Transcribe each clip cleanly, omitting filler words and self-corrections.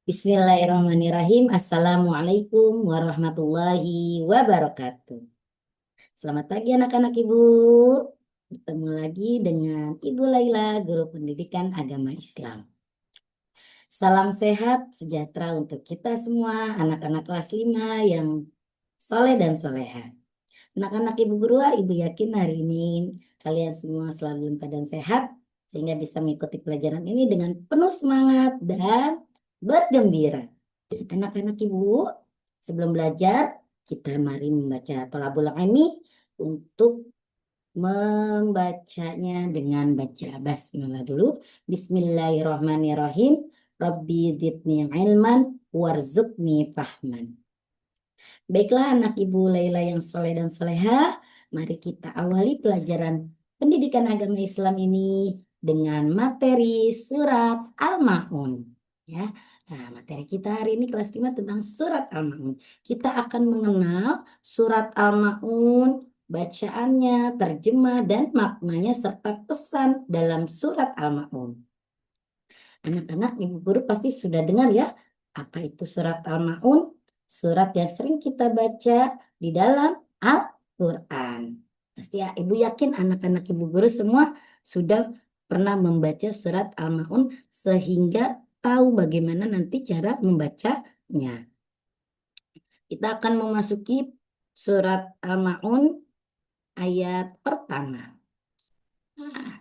Bismillahirrahmanirrahim. Assalamualaikum warahmatullahi wabarakatuh. Selamat pagi anak-anak Ibu. Bertemu lagi dengan Ibu Laila, Guru Pendidikan Agama Islam. Salam sehat sejahtera untuk kita semua, anak-anak kelas 5 yang soleh dan soleha. Anak-anak Ibu Guru, Ibu yakin hari ini kalian semua selalu dalam keadaan sehat, sehingga bisa mengikuti pelajaran ini dengan penuh semangat dan bergembira. Anak-anak Ibu, sebelum belajar, kita mari membaca tolabul ini untuk membacanya dengan baca basmalah dulu. Bismillahirrahmanirrahim. Rabbi zidni ilman warzuqni fahman. Baiklah anak Ibu Laila yang soleh dan soleha, mari kita awali pelajaran pendidikan agama Islam ini dengan materi surat Al-Ma'un. Ya, nah, materi kita hari ini kelas 5 tentang surat Al-Ma'un. Kita akan mengenal surat Al-Ma'un, bacaannya, terjemah, dan maknanya serta pesan dalam surat Al-Ma'un. Anak-anak, Ibu Guru pasti sudah dengar ya, apa itu surat Al-Ma'un? Surat yang sering kita baca di dalam Al-Quran. Pasti ya, Ibu yakin anak-anak Ibu Guru semua sudah pernah membaca surat Al-Ma'un sehingga tahu bagaimana nanti cara membacanya. Kita akan memasuki surat Al-Ma'un ayat pertama. Nah,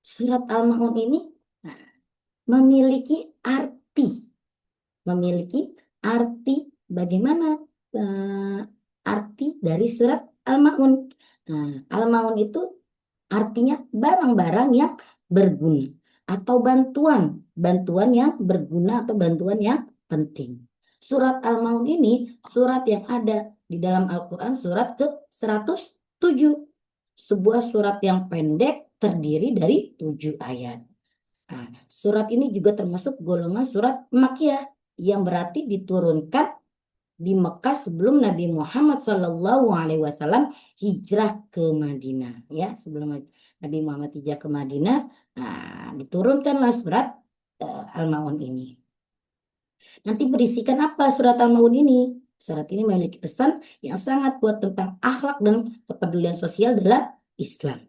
surat Al-Ma'un ini nah, memiliki arti bagaimana arti dari surat Al-Maun. Nah, Al-Maun itu artinya barang-barang yang berguna atau bantuan yang berguna atau bantuan yang penting. Surat Al-Maun ini surat yang ada di dalam Al-Quran, surat ke-107. Sebuah surat yang pendek terdiri dari 7 ayat. Nah, surat ini juga termasuk golongan surat Makkiyah yang berarti diturunkan di Mekah sebelum Nabi Muhammad SAW hijrah ke Madinah. Ya, sebelum Nabi Muhammad hijrah ke Madinah, diturunkanlah surat Al-Maun ini. Nanti berisikan apa surat Al-Maun ini? Surat ini memiliki pesan yang sangat kuat tentang akhlak dan kepedulian sosial dalam Islam.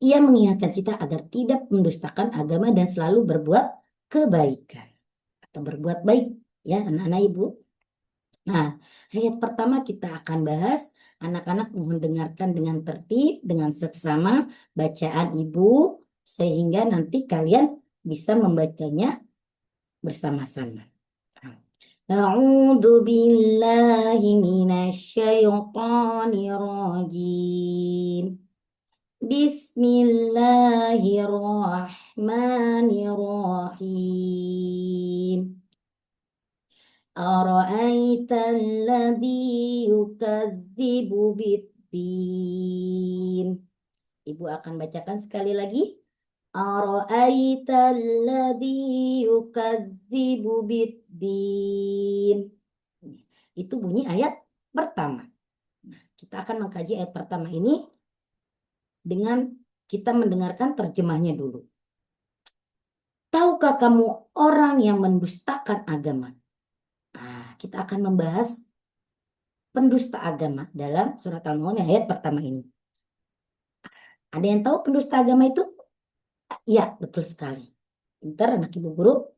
Ia mengingatkan kita agar tidak mendustakan agama dan selalu berbuat kebaikan atau berbuat baik, ya anak-anak Ibu. Nah, ayat pertama kita akan bahas. Anak-anak mohon dengarkan dengan tertib, dengan seksama bacaan Ibu, sehingga nanti kalian bisa membacanya bersama-sama. A'udzu billahi minasyaitonir rajim. Bismillahirrahmanirrahim. Ara'aitalladzi yukadzibu biddin. Ibu akan bacakan sekali lagi. Ara'aitalladzi yukadzibu biddin. Itu bunyi ayat pertama. Nah, kita akan mengkaji ayat pertama ini dengan kita mendengarkan terjemahnya dulu. Tahukah kamu orang yang mendustakan agama? Kita akan membahas pendusta agama dalam surat Al-Maun ayat pertama ini. Ada yang tahu pendusta agama itu? Ya, betul sekali. Pintar anak Ibu Guru.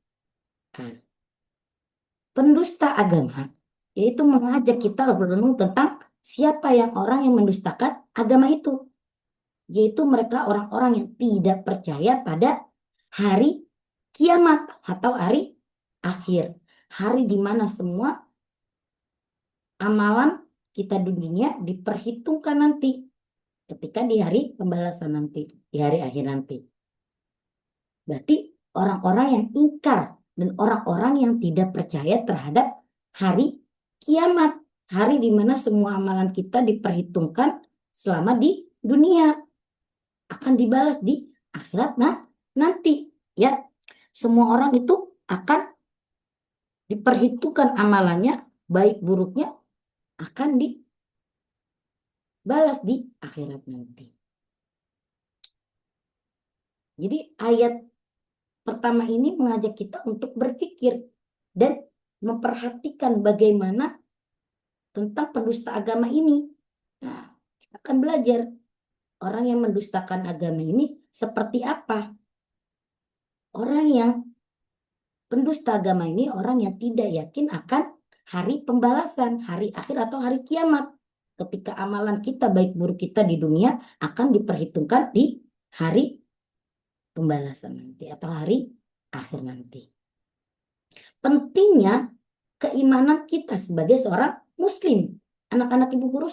Pendusta agama yaitu mengajak kita berenung tentang siapa yang orang yang mendustakan agama itu. Yaitu mereka orang-orang yang tidak percaya pada hari kiamat atau hari akhir. Hari di mana semua amalan kita di dunia diperhitungkan nanti. Ketika di hari pembalasan nanti, di hari akhir nanti. Berarti orang-orang yang ingkar dan orang-orang yang tidak percaya terhadap hari kiamat. Hari di mana semua amalan kita diperhitungkan selama di dunia. Akan dibalas di akhirat nanti. Ya, semua orang itu akan diperhitungkan amalannya, baik buruknya akan dibalas di akhirat nanti. Jadi ayat pertama ini mengajak kita untuk berpikir dan memperhatikan bagaimana tentang pendusta agama ini. Nah, kita akan belajar orang yang mendustakan agama ini seperti apa. Orang yang pendusta agama ini orang yang tidak yakin akan hari pembalasan, hari akhir atau hari kiamat. Ketika amalan kita, baik buruk kita di dunia, akan diperhitungkan di hari pembalasan nanti atau hari akhir nanti. Pentingnya keimanan kita sebagai seorang muslim. Anak-anak ibu guru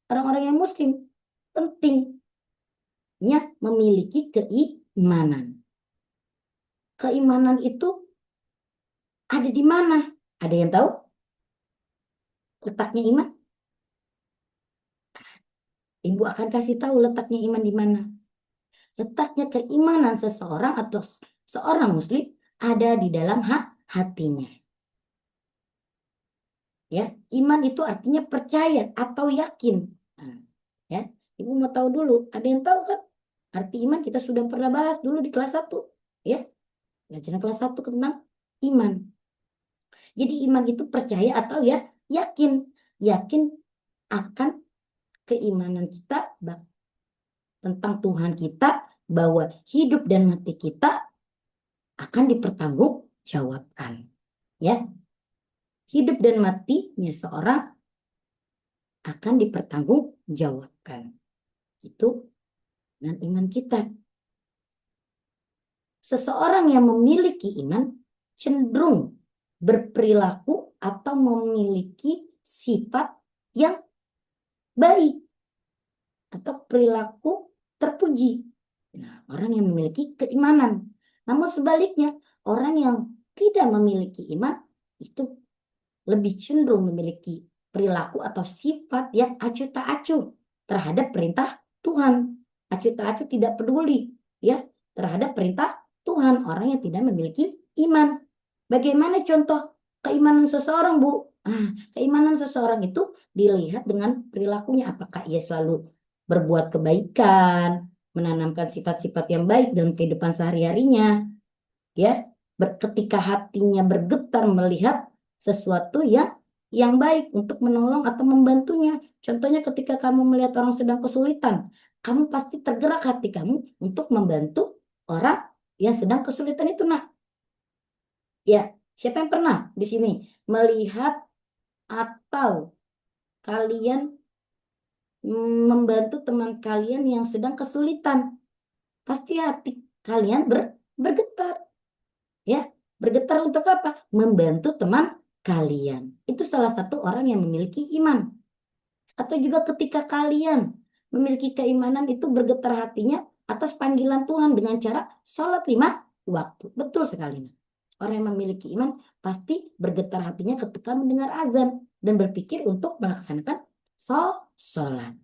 orang-orang yang muslim. Pentingnya memiliki keimanan. Keimanan itu ada di mana? Ada yang tahu letaknya iman? Ibu akan kasih tahu letaknya iman di mana. Letaknya keimanan seseorang atau seorang muslim ada di dalam hatinya. Ya, iman itu artinya percaya atau yakin. Nah, ya, ibu mau tahu dulu. Ada yang tahu kan? Arti iman kita sudah pernah bahas dulu di kelas 1. Ya, pelajaran kelas 1 tentang iman. Jadi iman itu percaya atau ya yakin. Yakin akan keimanan kita tentang Tuhan kita, bahwa hidup dan mati kita akan dipertanggungjawabkan. Ya, hidup dan matinya seorang akan dipertanggungjawabkan. Itu dengan iman kita. Seseorang yang memiliki iman cenderung berperilaku atau memiliki sifat yang baik atau perilaku terpuji. Nah, orang yang memiliki keimanan. Namun sebaliknya, orang yang tidak memiliki iman itu lebih cenderung memiliki perilaku atau sifat yang acuh tak acuh terhadap perintah Tuhan. Acuh tak acuh, tidak peduli ya terhadap perintah Tuhan, orang yang tidak memiliki iman. Bagaimana contoh keimanan seseorang, Bu? Keimanan seseorang itu dilihat dengan perilakunya. Apakah ia selalu berbuat kebaikan, menanamkan sifat-sifat yang baik dalam kehidupan sehari-harinya, ya. Ketika hatinya bergetar melihat sesuatu yang baik untuk menolong atau membantunya. Contohnya ketika kamu melihat orang sedang kesulitan, kamu pasti tergerak hati kamu untuk membantu orang yang sedang kesulitan itu, Nak. Ya, siapa yang pernah di sini melihat atau kalian membantu teman kalian yang sedang kesulitan? Pasti hati kalian bergetar. Ya, bergetar untuk apa? Membantu teman kalian. Itu salah satu orang yang memiliki iman. Atau juga ketika kalian memiliki keimanan, itu bergetar hatinya atas panggilan Tuhan dengan cara sholat 5 waktu. Betul sekali. Orang yang memiliki iman pasti bergetar hatinya ketika mendengar azan dan berpikir untuk melaksanakan sholat.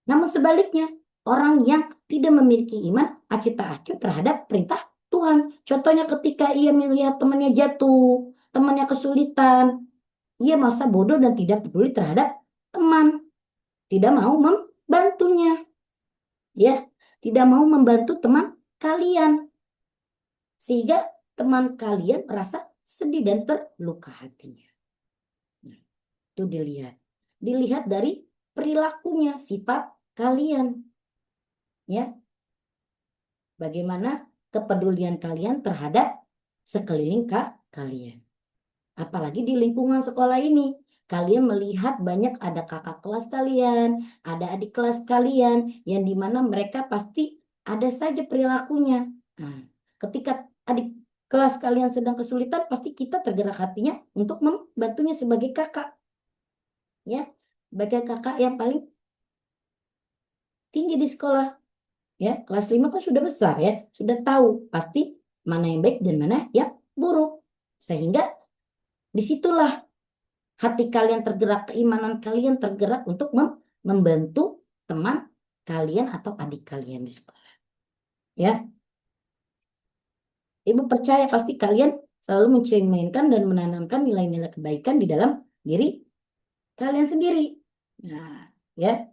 Namun sebaliknya, orang yang tidak memiliki iman acuh tak acuh terhadap perintah Tuhan. Contohnya ketika ia melihat temannya jatuh, temannya kesulitan, ia masa bodoh dan tidak peduli terhadap teman, tidak mau membantunya, ya, tidak mau membantu teman kalian, sehingga teman kalian merasa sedih dan terluka hatinya. Nah, itu dilihat dari perilakunya, sifat kalian, ya. Bagaimana kepedulian kalian terhadap sekeliling kalian. Apalagi di lingkungan sekolah ini. Kalian melihat banyak ada kakak kelas kalian, ada adik kelas kalian, yang dimana mereka pasti ada saja perilakunya. Nah, ketika adik kelas kalian sedang kesulitan, pasti kita tergerak hatinya untuk membantunya sebagai kakak. Ya, sebagai kakak yang paling tinggi di sekolah. Ya, kelas 5 kan sudah besar ya, sudah tahu pasti mana yang baik dan mana yang buruk. Sehingga disitulah hati kalian tergerak, keimanan kalian tergerak untuk membantu teman kalian atau adik kalian di sekolah. Ya, Ibu percaya pasti kalian selalu mencerminkan dan menanamkan nilai-nilai kebaikan di dalam diri kalian sendiri. Nah, ya.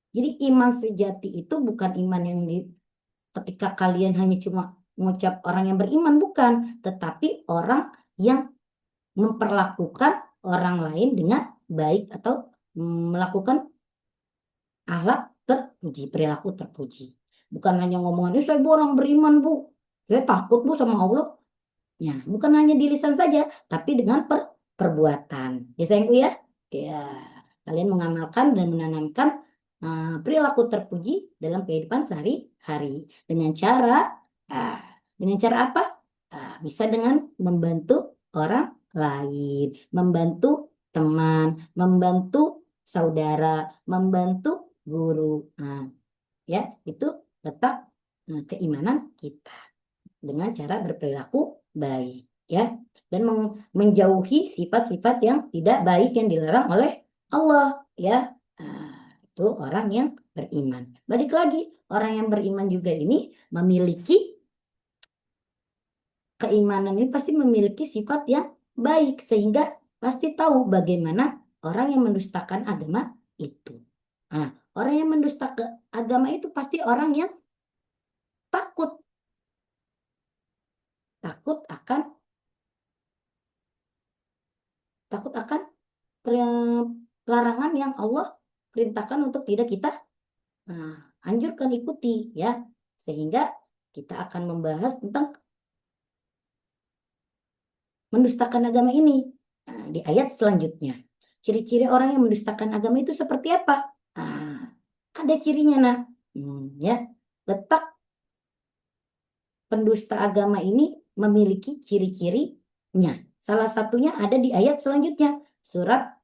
Jadi iman sejati itu bukan iman yang ketika kalian hanya cuma mengucap orang yang beriman, bukan, tetapi orang yang memperlakukan orang lain dengan baik atau melakukan akhlak terpuji, perilaku terpuji. Bukan hanya ngomongan, saya orang beriman bu, saya takut bu sama Allah. Ya, bukan hanya di lisan saja, tapi dengan perbuatan. Ya sayangku ya. Ya, kalian mengamalkan dan menanamkan perilaku terpuji dalam kehidupan sehari-hari uh, dengan cara apa? Bisa dengan membantu orang lain, membantu teman, membantu saudara, membantu guru. Nah, ya, itu letak keimanan kita dengan cara berperilaku baik, ya, dan menjauhi sifat-sifat yang tidak baik yang dilarang oleh Allah, ya. Itu orang yang beriman. Balik lagi, orang yang beriman juga ini memiliki keimanan, ini pasti memiliki sifat yang baik, sehingga pasti tahu bagaimana orang yang mendustakan agama itu. Orang yang mendustakan agama itu pasti orang yang takut akan larangan yang Allah perintahkan untuk tidak kita anjurkan ikuti, ya. Sehingga kita akan membahas tentang mendustakan agama ini di ayat selanjutnya. Ciri-ciri orang yang mendustakan agama itu seperti apa? Ada cirinya, nah. Ya, letak pendusta agama ini memiliki ciri-cirinya. Salah satunya ada di ayat selanjutnya, surat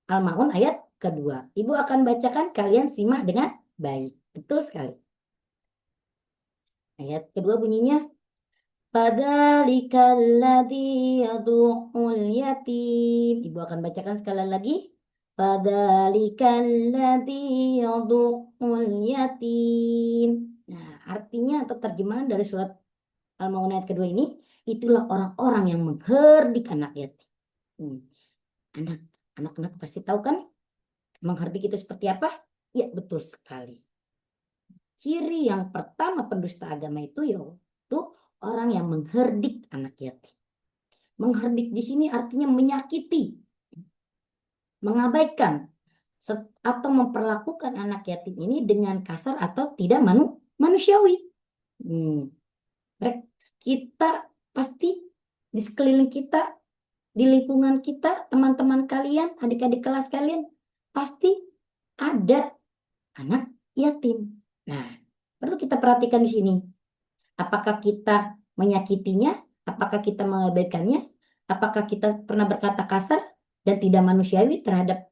Al-Ma'un ayat kedua. Ibu akan bacakan, kalian simak dengan baik. Betul sekali. Ayat kedua bunyinya, Fadzalikal ladzi yad'ul yatim. Ibu akan bacakan sekali lagi. Fadzalikal ladzi yad'ul yatim. Nah, artinya atau terjemahan dari surat Al-Ma'un ayat kedua ini, itulah orang-orang yang mengherdik anak yatim. Anak-anak pasti tahu kan mengherdik itu seperti apa? Ya, betul sekali. Ciri yang pertama pendusta agama itu yaitu orang yang mengherdik anak yatim. Mengherdik di sini artinya menyakiti, mengabaikan, atau memperlakukan anak yatim ini dengan kasar atau tidak manusiawi. Kita pasti di sekeliling kita, di lingkungan kita, teman-teman kalian, adik-adik kelas kalian, pasti ada anak yatim. Nah, perlu kita perhatikan di sini. Apakah kita menyakitinya? Apakah kita mengabaikannya? Apakah kita pernah berkata kasar dan tidak manusiawi terhadap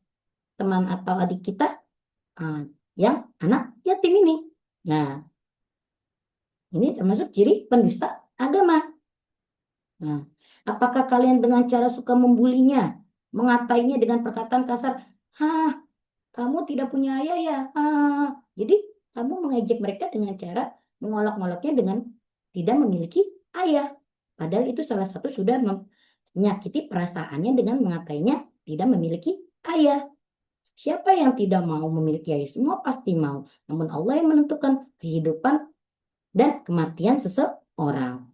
teman atau adik kita yang anak yatim ini? Nah, ini termasuk ciri pendusta agama. Nah, apakah kalian dengan cara suka membulinya, mengatainya dengan perkataan kasar? Kamu tidak punya ayah ya? Jadi kamu mengejek mereka dengan cara mengolok-oloknya dengan tidak memiliki ayah. Padahal itu salah satu sudah menyakiti perasaannya dengan mengatainya tidak memiliki ayah. Siapa yang tidak mau memiliki ayah? Semua pasti mau. Namun Allah yang menentukan kehidupan dan kematian seseorang.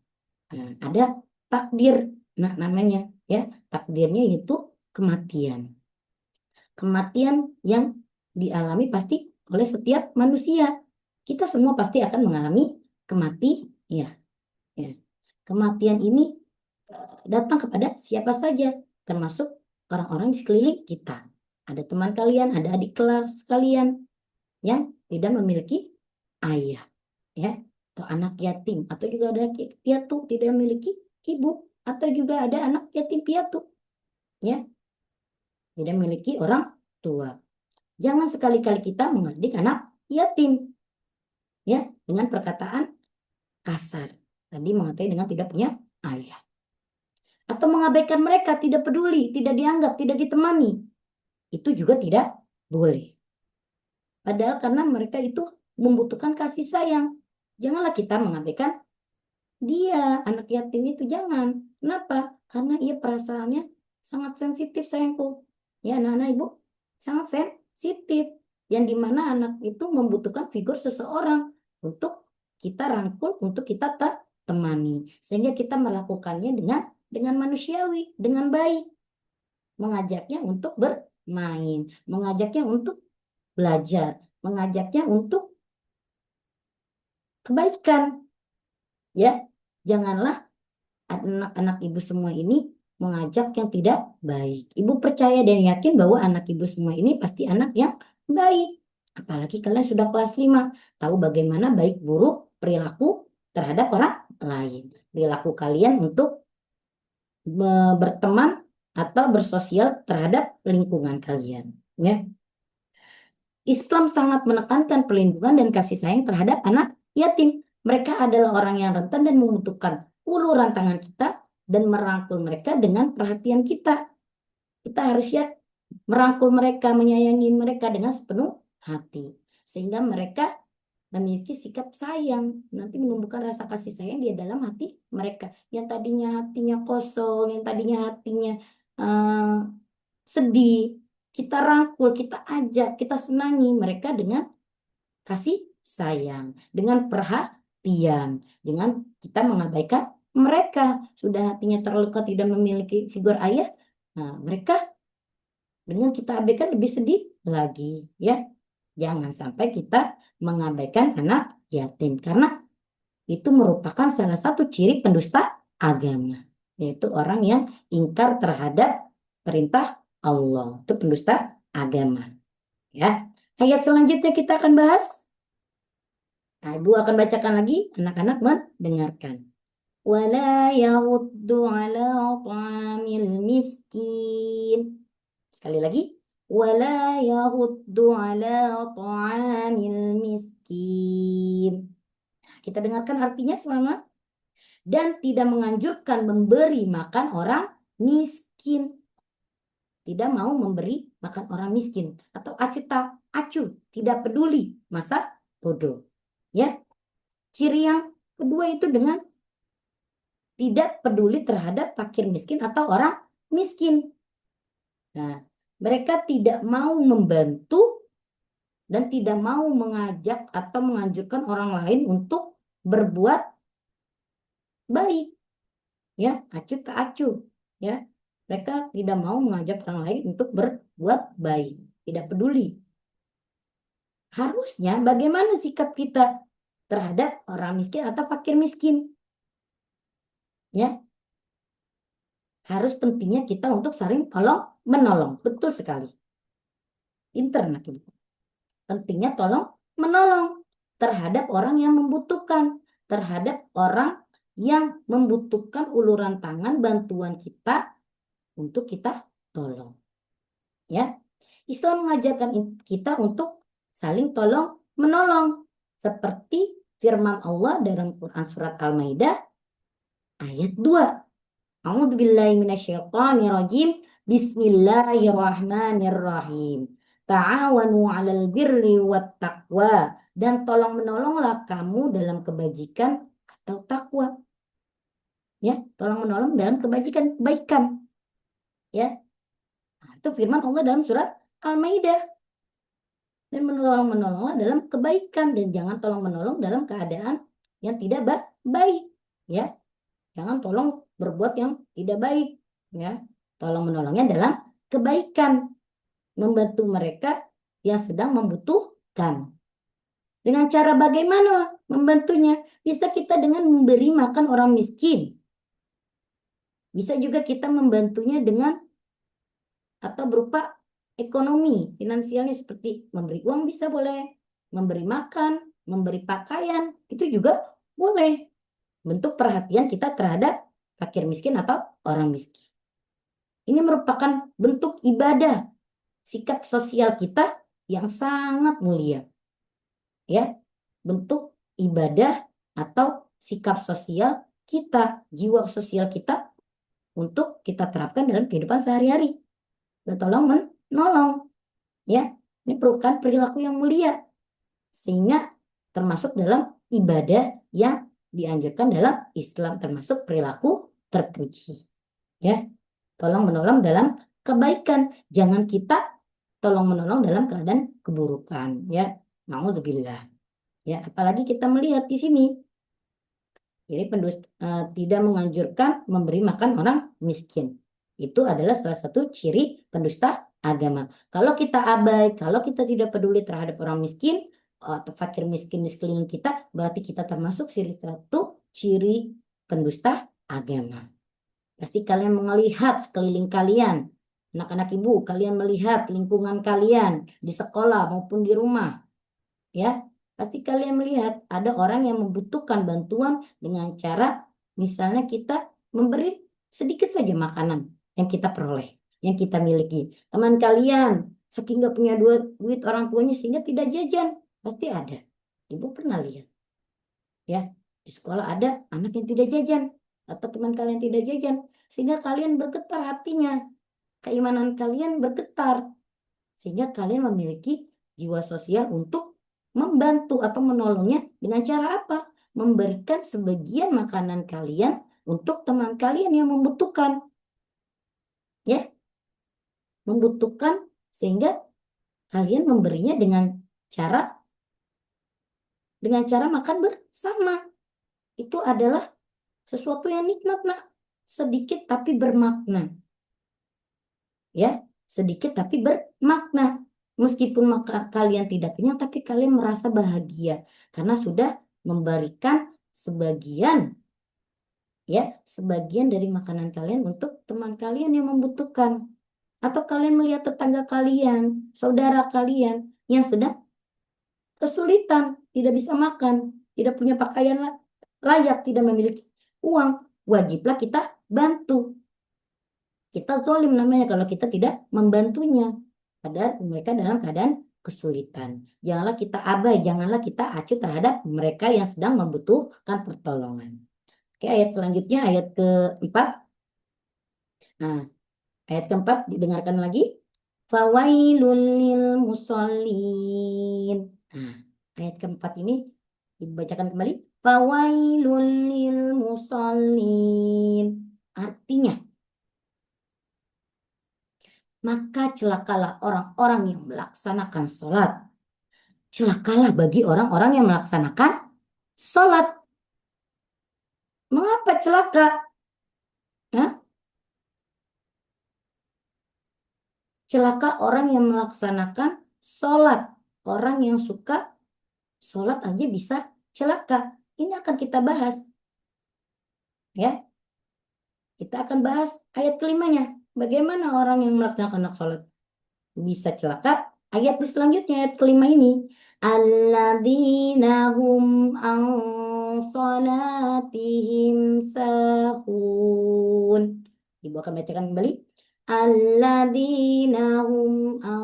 Ada takdir, namanya, ya. Takdirnya itu kematian. Kematian yang dialami pasti oleh setiap manusia. Kita semua pasti akan mengalami kematian. Ya. Kematian ini datang kepada siapa saja, termasuk orang-orang di sekeliling kita. Ada teman kalian, ada adik kelas kalian yang tidak memiliki ayah, ya, atau anak yatim, atau juga ada piatu tidak memiliki ibu, atau juga ada anak yatim piatu, ya, tidak memiliki orang tua. Jangan sekali-kali kita menghardik anak yatim, ya, dengan perkataan kasar. Tadi mengatai dengan tidak punya ayah. Atau mengabaikan mereka, tidak peduli, tidak dianggap, tidak ditemani. Itu juga tidak boleh. Padahal karena mereka itu membutuhkan kasih sayang. Janganlah kita mengabaikan dia, anak yatim itu, jangan. Kenapa? Karena ia perasaannya sangat sensitif, sayangku. Ya, anak-anak ibu, sangat sensitif. Yang dimana anak itu membutuhkan figur seseorang untuk kita rangkul, untuk kita temani. Sehingga kita melakukannya dengan manusiawi, dengan baik. Mengajaknya untuk bermain, mengajaknya untuk belajar, mengajaknya untuk kebaikan. Ya, janganlah anak-anak ibu semua ini mengajak yang tidak baik. Ibu percaya dan yakin bahwa anak ibu semua ini pasti anak yang baik. Apalagi kalian sudah kelas 5, tahu bagaimana baik buruk perilaku terhadap orang lain. Perilaku kalian untuk berteman atau bersosial terhadap lingkungan kalian. Ya. Islam sangat menekankan perlindungan dan kasih sayang terhadap anak yatim. Mereka adalah orang yang rentan dan membutuhkan uluran tangan kita dan merangkul mereka dengan perhatian kita. Kita harus ya merangkul mereka, menyayangi mereka dengan sepenuh hati. Sehingga mereka memiliki sikap sayang. Nanti menumbuhkan rasa kasih sayang di dalam hati mereka. Yang tadinya hatinya kosong, yang tadinya hatinya sedih. Kita rangkul, kita ajak, kita senangi mereka dengan kasih sayang, dengan perhatian, dengan kita mengabaikan mereka. Sudah hatinya terluka tidak memiliki figur ayah, nah mereka dengan kita abaikan lebih sedih lagi, ya. Jangan sampai kita mengabaikan anak yatim karena itu merupakan salah satu ciri pendusta agama, yaitu orang yang ingkar terhadap perintah Allah. Itu pendusta agama, ya. Ayat selanjutnya kita akan bahas. Nah, Ibu akan bacakan lagi, anak-anak mendengarkan. Wala yahuddu ala ta'amil miskin. Sekali lagi. Wala yahuddu ala ta'amil miskin. Kita dengarkan artinya sama. Dan tidak menganjurkan memberi makan orang miskin. Tidak mau memberi makan orang miskin. Atau acuh, tidak peduli masa bodoh. Ya, ciri yang kedua itu dengan tidak peduli terhadap fakir miskin atau orang miskin. Nah, mereka tidak mau membantu dan tidak mau mengajak atau menganjurkan orang lain untuk berbuat baik. Ya, acuh tak acuh. Ya, mereka tidak mau mengajak orang lain untuk berbuat baik. Tidak peduli. Harusnya bagaimana sikap kita terhadap orang miskin atau fakir miskin? Ya, harus pentingnya kita untuk saling tolong menolong. Betul sekali. Internet Ibu. Pentingnya tolong menolong terhadap orang yang membutuhkan, terhadap orang yang membutuhkan uluran tangan bantuan kita untuk kita tolong. Ya. Islam mengajarkan kita untuk saling tolong menolong seperti firman Allah dalam Quran surat Al-Maidah ayat 2. A'udzubillahi minasyaitonirrajim. Bismillahirrahmanirrahim. Ta'awanu 'alal birri wat taqwa, dan tolong menolonglah kamu dalam kebajikan atau takwa. Ya, tolong menolong dalam kebaikan. Ya. Nah, itu firman Allah dalam surat Al-Maidah. Dan menolonglah dalam kebaikan dan jangan tolong menolong dalam keadaan yang tidak baik, ya. Jangan tolong berbuat yang tidak baik, ya. Tolong menolongnya dalam kebaikan, membantu mereka yang sedang membutuhkan. Dengan cara bagaimana membantunya? Bisa kita dengan memberi makan orang miskin. Bisa juga kita membantunya dengan atau berupa ekonomi, finansialnya seperti memberi uang bisa boleh, memberi makan, memberi pakaian, itu juga boleh. Bentuk perhatian kita terhadap fakir miskin atau orang miskin. Ini merupakan bentuk ibadah, sikap sosial kita yang sangat mulia. Ya, bentuk ibadah atau sikap sosial kita, jiwa sosial kita untuk kita terapkan dalam kehidupan sehari-hari. Tolong menolong, ya. Ini merupakan perilaku yang mulia sehingga termasuk dalam ibadah yang dianjurkan dalam Islam, termasuk perilaku terpuji, ya. Tolong menolong dalam kebaikan, jangan kita tolong menolong dalam keadaan keburukan, ya. Nauzubillah, ya. Apalagi kita melihat di sini Jadi tidak menganjurkan memberi makan orang miskin. Itu adalah salah satu ciri pendusta agama. Kalau kita abai, kalau kita tidak peduli terhadap orang miskin atau fakir miskin di sekeliling kita, berarti kita termasuk ciri pendusta agama. Pasti kalian melihat sekeliling kalian, anak-anak ibu, kalian melihat lingkungan kalian di sekolah maupun di rumah, ya. Pasti kalian melihat ada orang yang membutuhkan bantuan dengan cara misalnya kita memberi sedikit saja makanan yang kita peroleh, yang kita miliki. Teman kalian saking nggak punya duit orang tuanya sehingga tidak jajan, pasti ada. Ibu pernah lihat, ya, di sekolah ada anak yang tidak jajan atau teman kalian tidak jajan, sehingga kalian bergetar hatinya, keimanan kalian bergetar, sehingga kalian memiliki jiwa sosial untuk membantu atau menolongnya dengan cara apa? Memberikan sebagian makanan kalian untuk teman kalian yang membutuhkan, ya, membutuhkan, sehingga kalian memberinya cara makan bersama. Itu adalah sesuatu yang nikmat, nak. Sedikit tapi bermakna, ya, sedikit tapi bermakna. Meskipun kalian tidak kenyang, tapi kalian merasa bahagia karena sudah memberikan sebagian, ya, sebagian dari makanan kalian untuk teman kalian yang membutuhkan. Atau kalian melihat tetangga kalian, saudara kalian yang sedang kesulitan, tidak bisa makan, tidak punya pakaian layak, tidak memiliki uang, wajiblah kita bantu. Kita zalim namanya kalau kita tidak membantunya. Padahal mereka dalam keadaan kesulitan. Janganlah kita abai, janganlah kita acuh terhadap mereka yang sedang membutuhkan pertolongan. Oke, ayat selanjutnya, ayat keempat. Nah, ayat keempat didengarkan lagi. Fawailul lil musallin. Nah, ayat keempat ini dibacakan kembali. Fawailul lil musallin. Artinya, maka celakalah orang-orang yang melaksanakan sholat. Celakalah bagi orang-orang yang melaksanakan sholat. Mengapa celaka? Hah? Celaka orang yang melaksanakan sholat. Orang yang suka sholat aja bisa celaka. Ini akan kita bahas, ya. Kita akan bahas ayat kelimanya. Bagaimana orang yang melaksanakan sholat bisa celaka? Ayat selanjutnya, ayat kelima ini. Alladzina hum an salatihim sahun. Ibu akan bacakan kembali. Alladzina hum an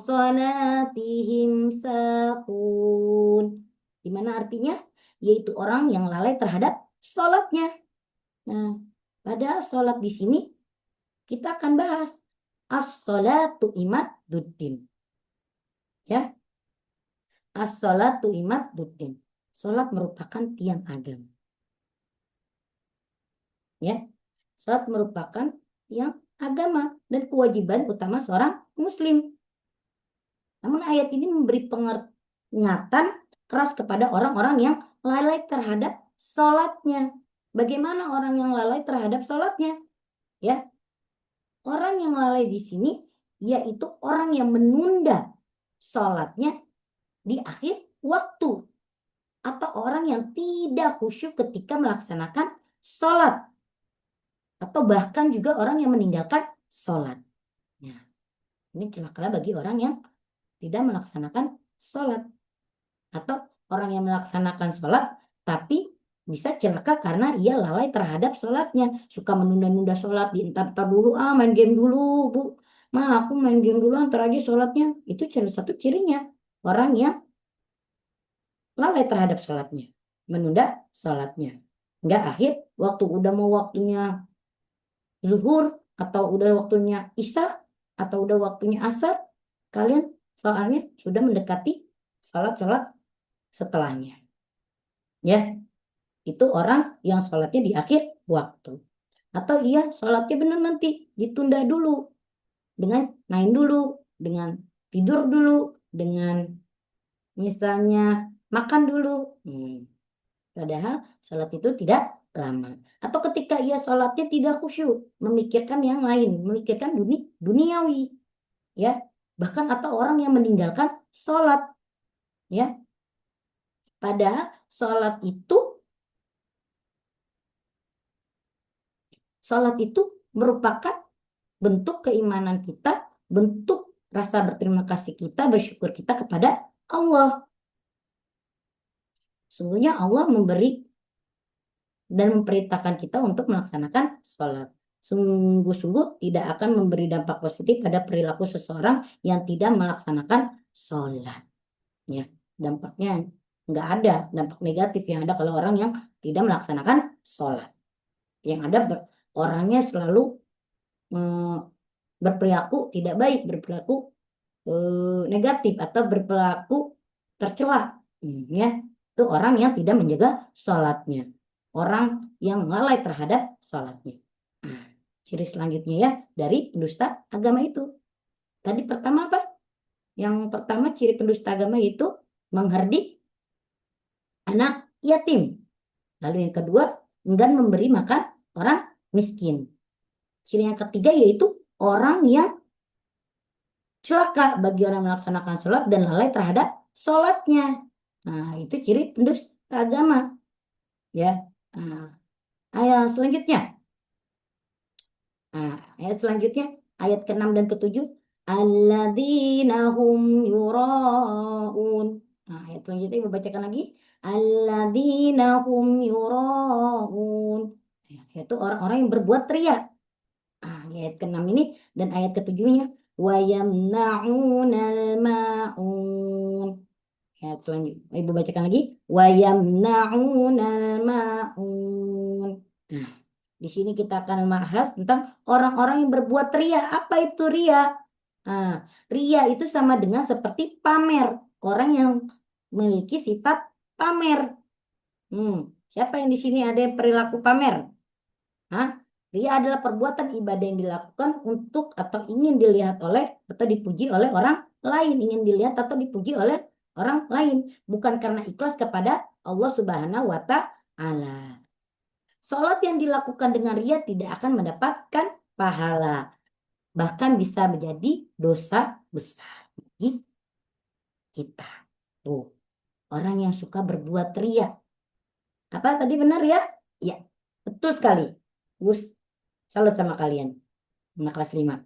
salatihim sahun. Di mana artinya? Yaitu orang yang lalai terhadap sholatnya. Nah, pada sholat di sini kita akan bahas as-sholatu imaduddin. Ya. As-sholatu imaduddin. Sholat merupakan tiang agama. Ya. Sholat merupakan tiang agama dan kewajiban utama seorang muslim. Namun ayat ini memberi peringatan keras kepada orang-orang yang lalai terhadap sholatnya. Bagaimana orang yang lalai terhadap sholatnya? Ya. Orang yang lalai di sini yaitu orang yang menunda sholatnya di akhir waktu, atau orang yang tidak khusyuk ketika melaksanakan sholat, atau bahkan juga orang yang meninggalkan sholat. Nah, ini celaka bagi orang yang tidak melaksanakan sholat, atau orang yang melaksanakan sholat tapi bisa celaka karena ia lalai terhadap sholatnya, suka menunda-nunda sholat, dientar-entar dulu, main game dulu bu, aku main game dulu, antar aja sholatnya. Itu salah satu cirinya orang yang lalai terhadap sholatnya, menunda sholatnya. Enggak, akhir waktu udah mau waktunya zuhur, atau udah waktunya isya, atau udah waktunya asar, kalian soalnya sudah mendekati sholat-sholat setelahnya. Ya, itu orang yang sholatnya di akhir waktu. Atau iya sholatnya benar nanti ditunda dulu dengan main dulu, dengan tidur dulu, dengan misalnya makan dulu. Padahal sholat itu tidak lama. Atau ketika ia sholatnya tidak khusyuk, memikirkan yang lain, memikirkan duniawi, ya. Bahkan atau orang yang meninggalkan sholat, ya. Padahal sholat itu merupakan bentuk keimanan kita, bentuk rasa berterima kasih kita, bersyukur kita kepada Allah. Sungguhnya Allah memberi dan memperintahkan kita untuk melaksanakan sholat. Sungguh-sungguh tidak akan memberi dampak positif pada perilaku seseorang yang tidak melaksanakan sholat. Ya, dampaknya nggak ada, dampak negatif yang ada kalau orang yang tidak melaksanakan sholat. Yang ada orangnya selalu berperilaku tidak baik, berperilaku negatif atau berperilaku tercela. Ya, itu orang yang tidak menjaga sholatnya, orang yang lalai terhadap sholatnya. Nah, ciri selanjutnya ya dari pendusta agama itu. Tadi pertama apa? Yang pertama ciri pendusta agama itu menghardik anak yatim. Lalu yang kedua, enggan memberi makan orang miskin. Ciri yang ketiga yaitu orang yang celaka bagi orang melaksanakan sholat dan lalai terhadap sholatnya. Nah, itu ciri pendusta agama. Ya. Nah, ayat selanjutnya. Nah, ayat selanjutnya, ayat ke-6 dan ke-7. Alladzina hum yura'un. Nah, ayat selanjutnya ibu bacakan lagi. Alladzina hum yura'un. Yaitu orang-orang yang berbuat ria. Nah, ayat ke-6 ini dan ayat ke-7-nya. Wa yamna'unal ma'un. Ayat selanjutnya ibu bacakan lagi. Wa yamna'unal ma'un. Nah, di sini kita akan membahas tentang orang-orang yang berbuat ria. Apa itu ria? Nah, ria itu sama dengan seperti pamer. Orang yang memiliki sifat pamer. Siapa yang di sini ada yang perilaku pamer? Hah? Ria adalah perbuatan ibadah yang dilakukan untuk atau ingin dilihat oleh atau dipuji oleh orang lain. Ingin dilihat atau dipuji oleh orang lain. Bukan karena ikhlas kepada Allah Subhanahu wa Ta'ala. Sholat yang dilakukan dengan ria tidak akan mendapatkan pahala. Bahkan bisa menjadi dosa besar bagi kita. Tuh, orang yang suka berbuat ria. Apa tadi benar ya? Ya, betul sekali. Gus, salut sama kalian. Anak kelas 5.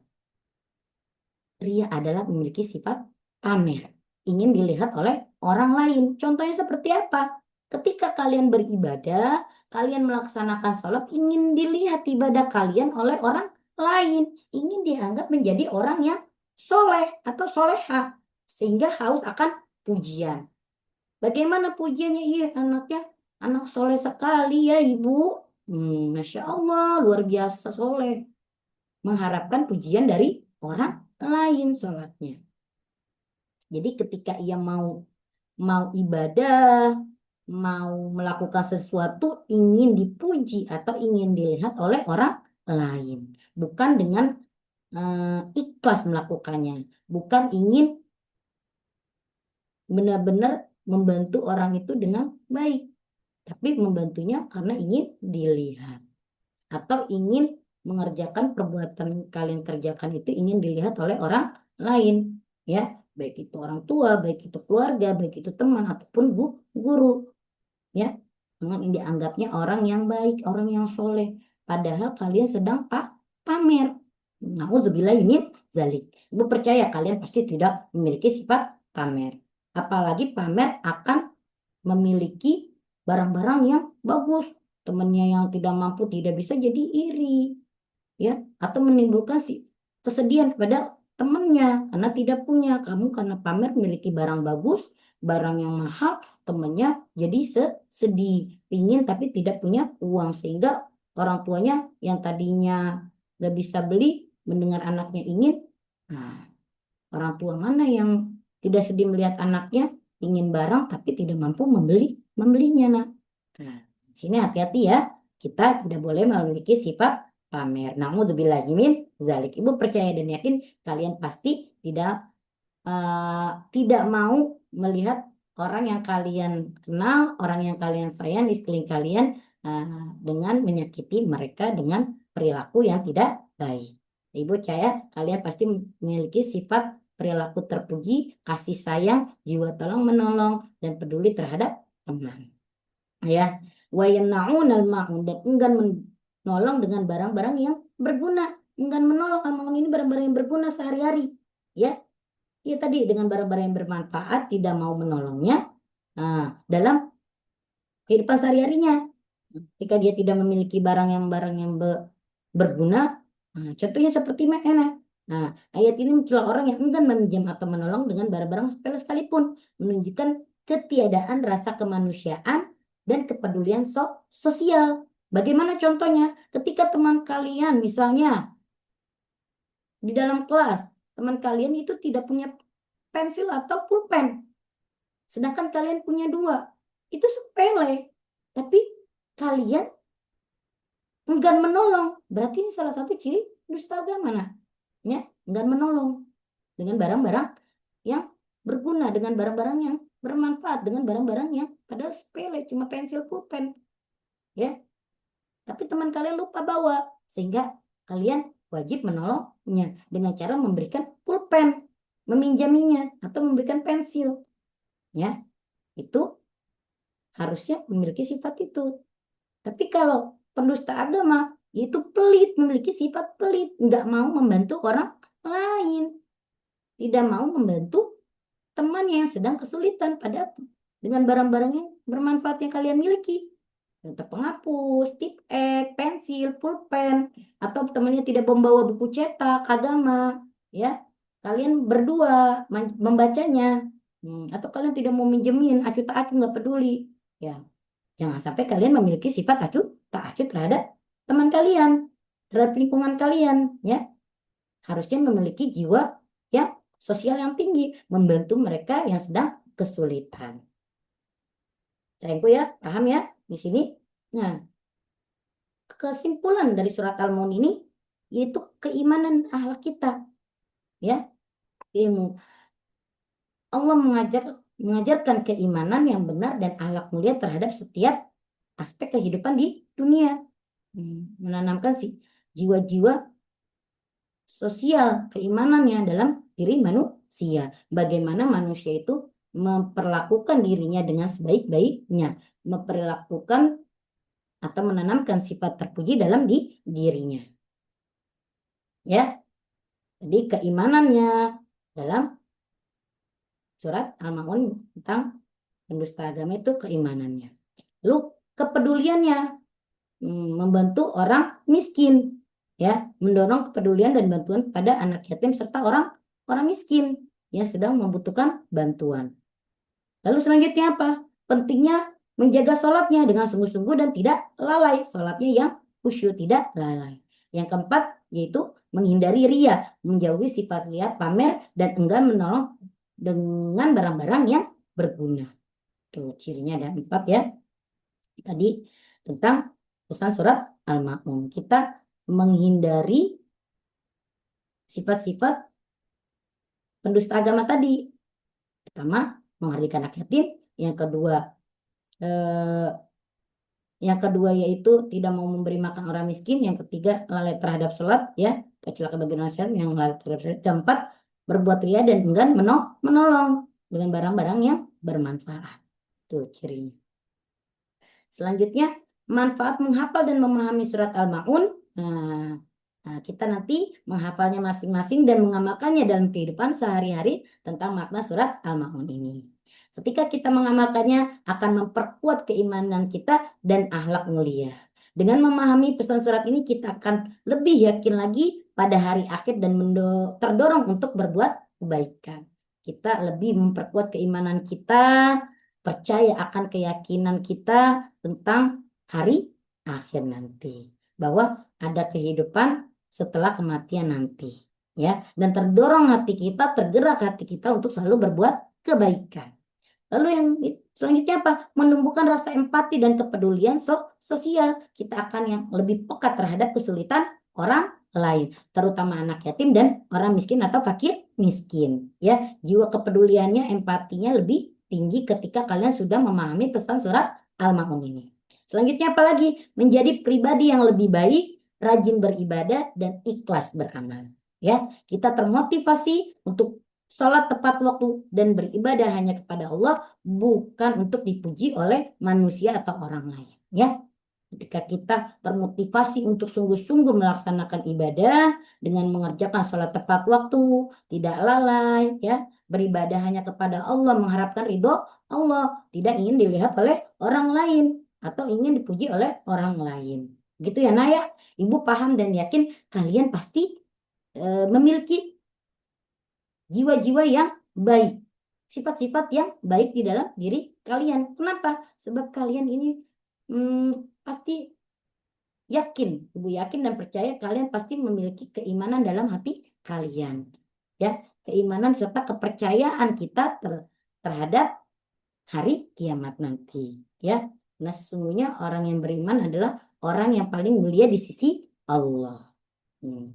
Ria adalah memiliki sifat pamer. Ingin dilihat oleh orang lain. Contohnya seperti apa? Ketika kalian beribadah, kalian melaksanakan sholat, ingin dilihat ibadah kalian oleh orang lain. Ingin dianggap menjadi orang yang soleh atau soleha. Sehingga haus akan pujian. Bagaimana pujiannya? Iya, anaknya anak soleh sekali ya ibu. Masya Allah, luar biasa soleh. Mengharapkan pujian dari orang lain sholatnya. Jadi ketika ia mau ibadah, mau melakukan sesuatu, ingin dipuji atau ingin dilihat oleh orang lain, bukan dengan ikhlas melakukannya, bukan ingin benar-benar membantu orang itu dengan baik, tapi membantunya karena ingin dilihat atau ingin mengerjakan perbuatan kalian kerjakan itu ingin dilihat oleh orang lain, ya, baik itu orang tua, baik itu keluarga, baik itu teman ataupun guru, ya, dengan dianggapnya orang yang baik, orang yang soleh, padahal kalian sedang pamer. Nauzubillahi min zalik. Ibu percaya kalian pasti tidak memiliki sifat pamer, apalagi pamer akan memiliki barang-barang yang bagus. Temannya yang tidak mampu tidak bisa jadi iri, ya, atau menimbulkan kesedihan kepada temannya karena tidak punya. Kamu karena pamer memiliki barang bagus, barang yang mahal, temannya jadi sedih, ingin tapi tidak punya uang, sehingga orang tuanya yang tadinya gak bisa beli mendengar anaknya ingin. Nah, orang tua mana yang tidak sedih melihat anaknya ingin barang tapi tidak mampu membelinya, nak. Nah, di sini hati-hati ya. Kita tidak boleh memiliki sifat pamer. Nauzubillahi min zalik. Ibu percaya dan yakin kalian pasti tidak mau melihat orang yang kalian kenal, orang yang kalian sayang di sekeliling kalian dengan menyakiti mereka dengan perilaku yang tidak baik. Ibu percaya kalian pasti memiliki sifat perilaku terpuji, kasih sayang, jiwa tolong menolong, dan peduli terhadap teman. Ya, wa yamna'unal ma'un, dan enggan menolong dengan barang-barang yang berguna. Enggan menolong al-ma'un ini barang-barang yang berguna sehari-hari. Ya, ya tadi dengan barang-barang yang bermanfaat tidak mau menolongnya dalam kehidupan sehari-harinya. Ketika dia tidak memiliki barang yang berguna, contohnya seperti mana? Nah, ayat ini mencela orang yang enggan meminjam atau menolong dengan barang-barang sepele sekalipun, menunjukkan ketiadaan rasa kemanusiaan dan kepedulian sosial. Bagaimana contohnya? Ketika teman kalian misalnya di dalam kelas, teman kalian itu tidak punya pensil atau pulpen, sedangkan kalian punya dua, itu sepele, tapi kalian enggan menolong. Berarti ini salah satu ciri dusta agama, ya, enggan menolong dengan barang-barang yang berguna, dengan barang-barang yang bermanfaat, dengan barang-barang yang padahal sepele, cuma pensil pulpen, ya. Tapi teman kalian lupa bawa, sehingga kalian wajib menolongnya dengan cara memberikan pulpen, meminjaminya, atau memberikan pensil, ya. Itu harusnya memiliki sifat itu. Tapi kalau pendusta agama itu pelit, memiliki sifat pelit, nggak mau membantu orang lain, tidak mau membantu teman yang sedang kesulitan pada dengan barang-barang yang bermanfaat yang kalian miliki. Contoh penghapus, tip ek, pensil, pulpen, atau temannya tidak membawa buku cetak agama, ya. Kalian berdua membacanya, atau kalian tidak mau minjemin, acuh tak acuh nggak peduli, ya. Jangan sampai kalian memiliki sifat acuh tak acuh terhadap teman kalian, terhadap lingkungan kalian, ya. Harusnya memiliki jiwa yang sosial yang tinggi, membantu mereka yang sedang kesulitan. Sayangku ya, paham ya di sini. Nah, kesimpulan dari surat Al-Maun ini yaitu keimanan akhlak kita, ya. Ilmu Allah mengajarkan keimanan yang benar dan akhlak mulia terhadap setiap aspek kehidupan di dunia. Menanamkan jiwa-jiwa sosial keimanannya dalam diri manusia. Bagaimana manusia itu memperlakukan dirinya dengan sebaik-baiknya, memperlakukan atau menanamkan sifat terpuji dalam dirinya. Ya, jadi keimanannya dalam surat Al-Maun tentang pendusta agama itu keimanannya. Lalu kepeduliannya, membantu orang miskin, ya, mendorong kepedulian dan bantuan pada anak yatim serta orang miskin yang sedang membutuhkan bantuan. Lalu selanjutnya apa? Pentingnya menjaga sholatnya dengan sungguh-sungguh dan tidak lalai. Sholatnya yang khusyuk, tidak lalai. Yang keempat yaitu menghindari ria, menjauhi sifat ria, pamer, dan enggan menolong dengan barang-barang yang berguna. Tuh cirinya ada 4 ya. Tadi tentang pesan surat Al-Maun. Kita menghindari sifat-sifat pendusta agama tadi. Pertama, menghargai anak yatim. Yang kedua yaitu tidak mau memberi makan orang miskin. Yang ketiga, lalai terhadap sholat, ya, kecelakaan bagi manusia yang lalai terhadap sholat. Keempat, berbuat ria dan enggan menolong dengan barang-barang yang bermanfaat. Itu cirinya. Selanjutnya, manfaat menghafal dan memahami surat Al-Maun. Nah, kita nanti menghafalnya masing-masing dan mengamalkannya dalam kehidupan sehari-hari tentang makna surat Al-Maun ini. Ketika kita mengamalkannya akan memperkuat keimanan kita dan akhlak mulia. Dengan memahami pesan surat ini kita akan lebih yakin lagi pada hari akhir dan terdorong untuk berbuat kebaikan. Kita lebih memperkuat keimanan kita, percaya akan keyakinan kita tentang hari akhir nanti, bahwa ada kehidupan setelah kematian nanti, ya, dan terdorong hati kita, tergerak hati kita untuk selalu berbuat kebaikan. Lalu yang selanjutnya apa? Menumbuhkan rasa empati dan kepedulian sosial. Kita akan yang lebih peka terhadap kesulitan orang lain, terutama anak yatim dan orang miskin atau fakir miskin. Ya, jiwa kepeduliannya, empatinya lebih tinggi ketika kalian sudah memahami pesan surat Al-Maun ini. Selanjutnya apalagi? Menjadi pribadi yang lebih baik, rajin beribadah dan ikhlas beramal. Ya, kita termotivasi untuk sholat tepat waktu dan beribadah hanya kepada Allah, bukan untuk dipuji oleh manusia atau orang lain. Ya, ketika kita termotivasi untuk sungguh-sungguh melaksanakan ibadah dengan mengerjakan sholat tepat waktu, tidak lalai, ya, beribadah hanya kepada Allah, mengharapkan ridho Allah, tidak ingin dilihat oleh orang lain atau ingin dipuji oleh orang lain. Gitu ya, Naya. Ibu paham dan yakin kalian pasti memiliki jiwa-jiwa yang baik, sifat-sifat yang baik di dalam diri kalian. Kenapa? Sebab kalian ini pasti yakin, ibu yakin dan percaya kalian pasti memiliki keimanan dalam hati kalian. Ya, keimanan serta kepercayaan kita terhadap hari kiamat nanti. Ya, nah sesungguhnya orang yang beriman adalah orang yang paling mulia di sisi Allah.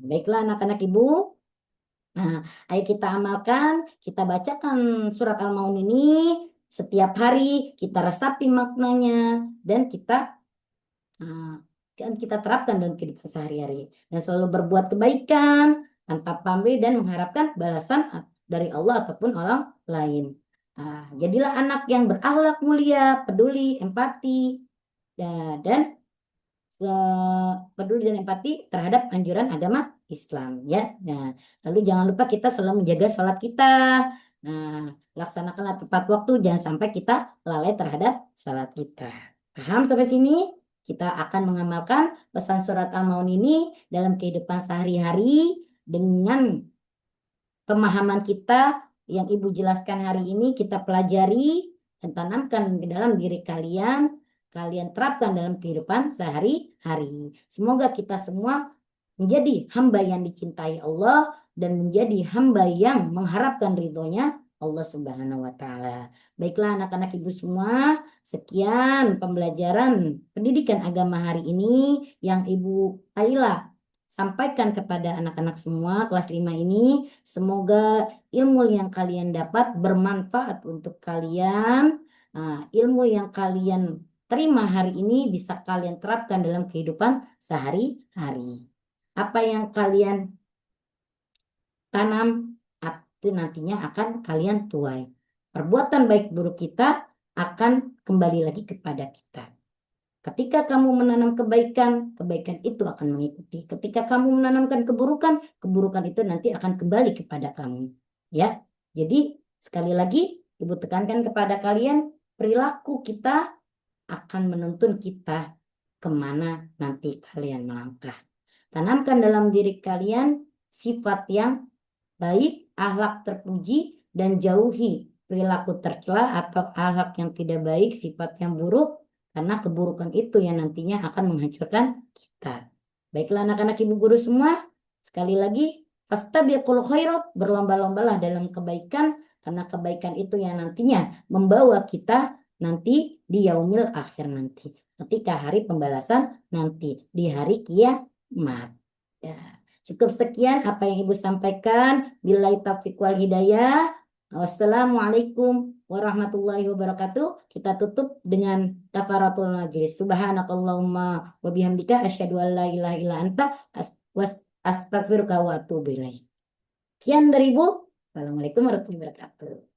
Baiklah anak-anak ibu. Nah, ayo kita amalkan, kita bacakan surat Al-Maun ini setiap hari, kita resapi maknanya, dan kita terapkan dalam kehidupan sehari-hari. Dan selalu berbuat kebaikan, tanpa pamrih dan mengharapkan balasan dari Allah ataupun orang lain. Jadilah anak yang berakhlak mulia, peduli, empati, dan peduli dan empati terhadap anjuran agama Islam, ya. Nah, lalu jangan lupa kita selalu menjaga sholat kita. Nah, laksanakanlah tepat waktu, jangan sampai kita lalai terhadap sholat kita. Paham sampai sini? Kita akan mengamalkan pesan surat Al-Maun ini dalam kehidupan sehari-hari dengan pemahaman kita yang Ibu jelaskan hari ini, kita pelajari dan tanamkan di dalam diri kalian. Kalian terapkan dalam kehidupan sehari-hari. Semoga kita semua menjadi hamba yang dicintai Allah dan menjadi hamba yang mengharapkan ridhonya Allah Subhanahu wa Ta'ala. Baiklah anak-anak ibu semua, sekian pembelajaran pendidikan agama hari ini yang Ibu Aila sampaikan kepada anak-anak semua kelas 5 ini. Semoga ilmu yang kalian dapat bermanfaat untuk kalian. Ilmu yang kalian terima hari ini bisa kalian terapkan dalam kehidupan sehari-hari. Apa yang kalian tanam itu nantinya akan kalian tuai. Perbuatan baik buruk kita akan kembali lagi kepada kita. Ketika kamu menanam kebaikan, kebaikan itu akan mengikuti. Ketika kamu menanamkan keburukan, keburukan itu nanti akan kembali kepada kamu. Ya, jadi sekali lagi Ibu tekankan kepada kalian, perilaku kita akan menuntun kita kemana nanti kalian melangkah. Tanamkan dalam diri kalian sifat yang baik, akhlak terpuji, dan jauhi perilaku tercela atau akhlak yang tidak baik, sifat yang buruk, karena keburukan itu yang nantinya akan menghancurkan kita. Baiklah anak-anak ibu guru semua, sekali lagi, fastabiqul khairat, berlomba-lombalah dalam kebaikan, karena kebaikan itu yang nantinya membawa kita nanti di yaumil akhir nanti. Ketika hari pembalasan nanti, di hari kiamat. Ya. Cukup sekian apa yang Ibu sampaikan. Billahi taufiq wal hidayah. Wassalamualaikum warahmatullahi wabarakatuh. Kita tutup dengan kafaratul majlis. Subhanakallahumma wa bihamdika asyhadu an la ilaha illa anta astaghfiruka wa atubu ilaik. Sekian dari Ibu. Assalamualaikum warahmatullahi wabarakatuh.